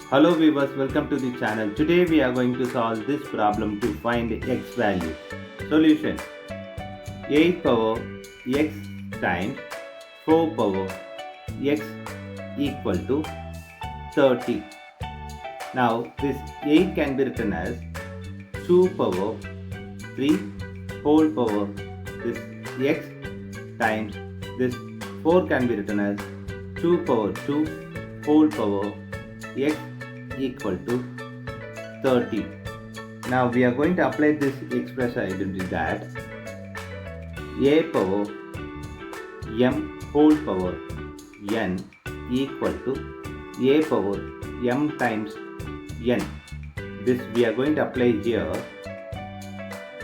Hello viewers, welcome to the channel. Today we are going to solve this problem to find x value. Solution: 8 power x times 4 power x equal to 30. Now this 8 can be written as 2 power 3 whole power this x times this 4 can be written as 2 power 2 whole power x equal to 30. Now we are going to apply this express identity that a power m whole power n equal to a power m times n. This we are going to apply here.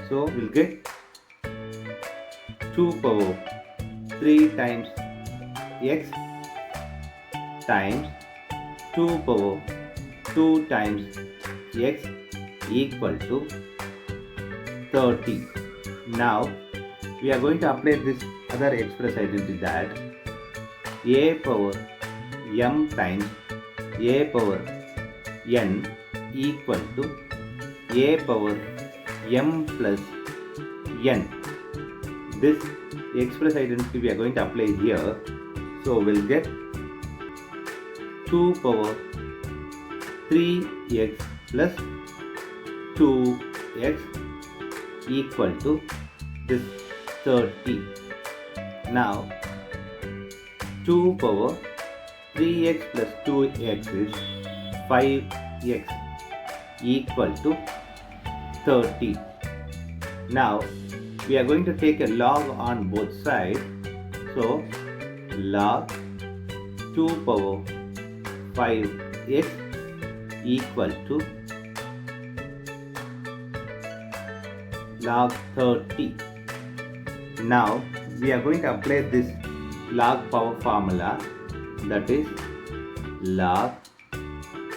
So we'll get 2 power 3 times x times 2 power 2 times x equal to 30. Now we are going to apply this other express identity that a power m times a power n equal to a power m plus n. This express identity we are going to apply here. So we'll get 2 power 3x plus 2x equal to this 30. Now 2 power 3x plus 2x is 5x equal to 30. Now we are going to take a log on both sides. So log 2 power 5x equal to log 30. Now we are going to apply this log power formula, that is log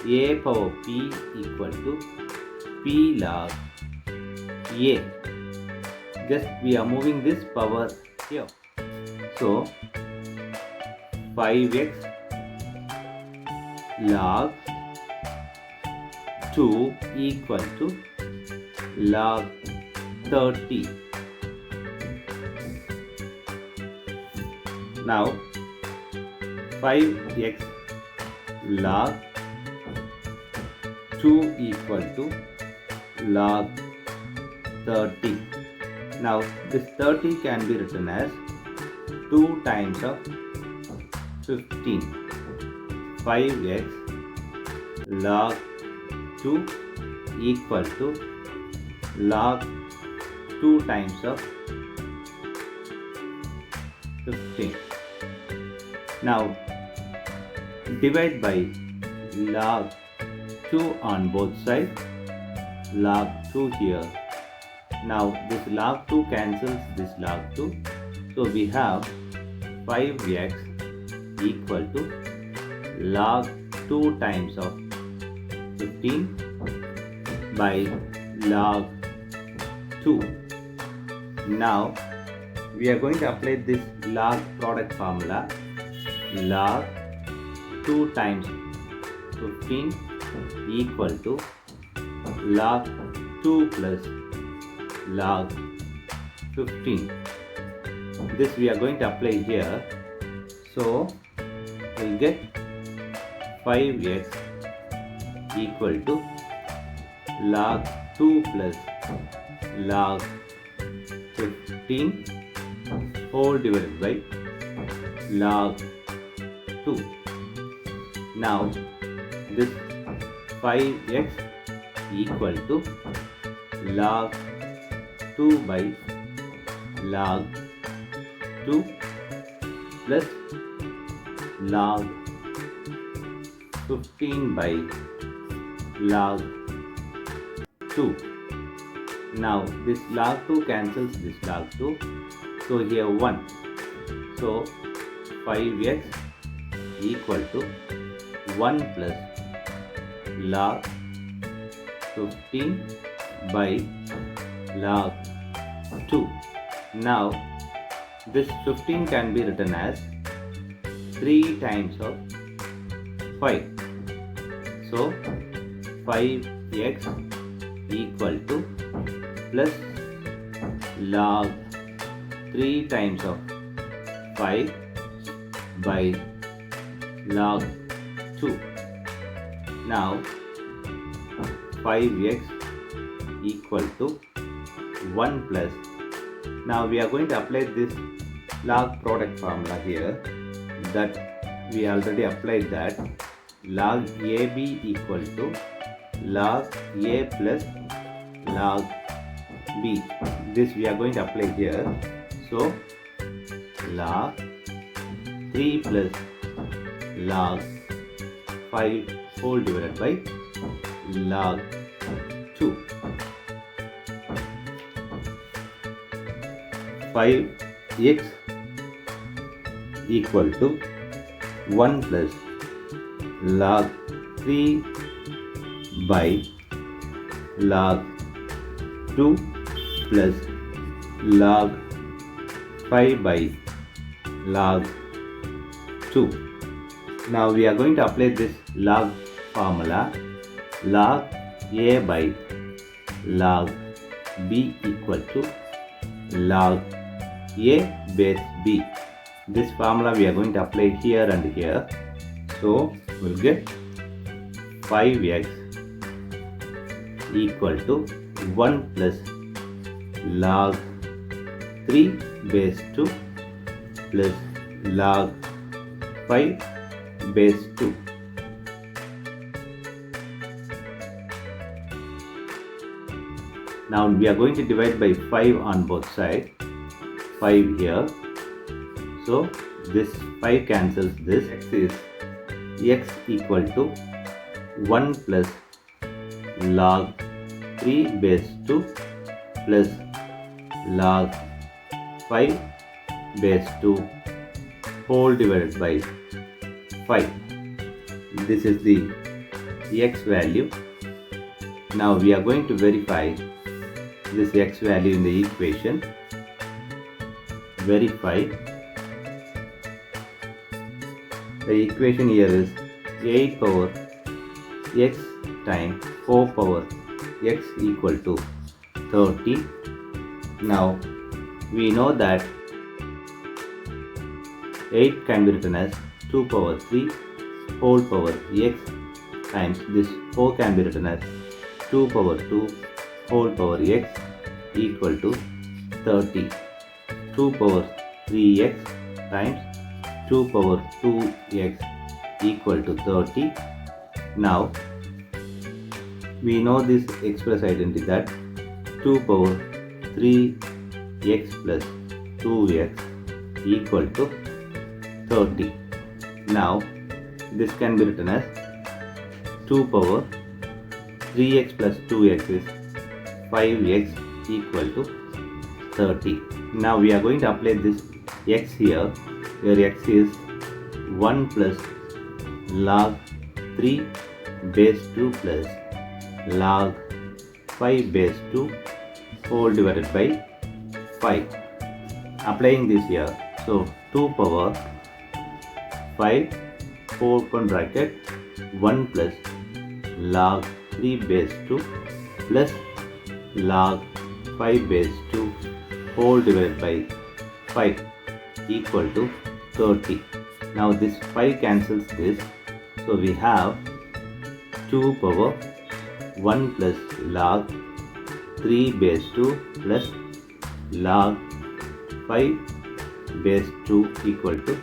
a power p equal to p log a. Just we are moving this power here. So 5x log 2 equal to log 30. Now 5x log 2 equal to log 30. Now this 30 can be written as 2 times of 15. 5x log 2 equal to log 2 times of 15. Now divide by log 2 on both sides. Log 2 here. Now this log 2 cancels this log 2. So we have 5x equal to log 2 times of 15 by log 2. Now we are going to apply this log product formula. Log 2 times 15 equal to log 2 plus log 15. This we are going to apply here. So we'll get 5x equal to log 2 plus log 15 whole divided by log 2. Now this 5x equal to log 2 by log 2 plus log 15 by log 2. Now this log 2 cancels this log 2. So here 1. So 5x equal to 1 plus log 15 by log 2. Now this 15 can be written as 3 times of 5. So 5x equal to plus log 3 times of 5 by log 2. Now 5x equal to 1 plus. Now we are going to apply this log product formula here, that we already applied that. Log AB equal to log A plus log B. This we are going to apply here. So log 3 plus log 5 whole divided by log 2. 5x equal to 1 plus log 3 by log 2 plus log 5 by log 2. Now we are going to apply this log formula. Log A by log B equal to log A base B. This formula we are going to apply here and here. So we'll get 5x equal to 1 plus log 3 base 2 plus log 5 base 2. Now we are going to divide by 5 on both sides. 5 here. So this 5 cancels this. X equal to 1 plus log 3 base 2 plus log 5 base 2 whole divided by 5. This is the x value. Now we are going to verify this x value in the equation. Verify. The equation here is 8 power x times 4 power x equal to 30. Now we know that 8 can be written as 2 power 3 whole power x times this 4 can be written as 2 power 2 whole power x equal to 30. 2 power 3x times 2 power 2x equal to 30. Now we know this express identity that 2 power 3x plus 2x equal to 30. Now this can be written as 2 power 3x plus 2x is 5x equal to 30. Now we are going to apply this x here, where x is 1 plus log 3 base 2 plus log 5 base 2 whole divided by 5. Applying this here, so 2 power 5 open bracket 1 plus log 3 base 2 plus log 5 base 2 whole divided by 5 equal to 30. Now this 5 cancels this, so we have 2 power 1 plus log 3 base 2 plus log 5 base 2 equal to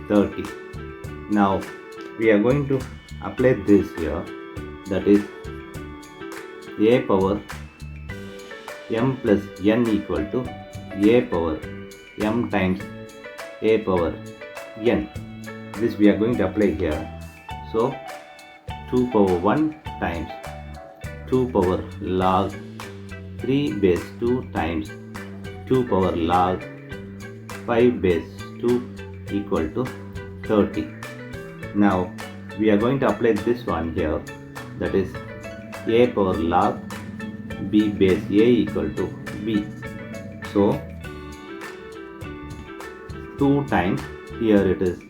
30. Now we are going to apply this here, that is a power m plus n equal to a power m times a power n. This we are going to apply here. So 2 power 1 times 2 power log 3 base 2 times 2 power log 5 base 2 equal to 30. Now we are going to apply this one here, that is a power log b base a equal to b. So 2 times, here it is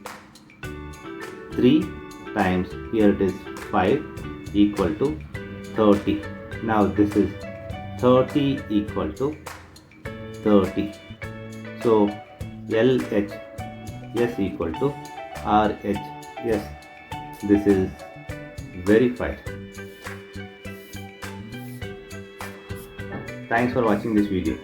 3 times, here it is 5 equal to 30. Now this is 30 equal to 30. So LHS equal to RHS. This is verified. Thanks for watching this video.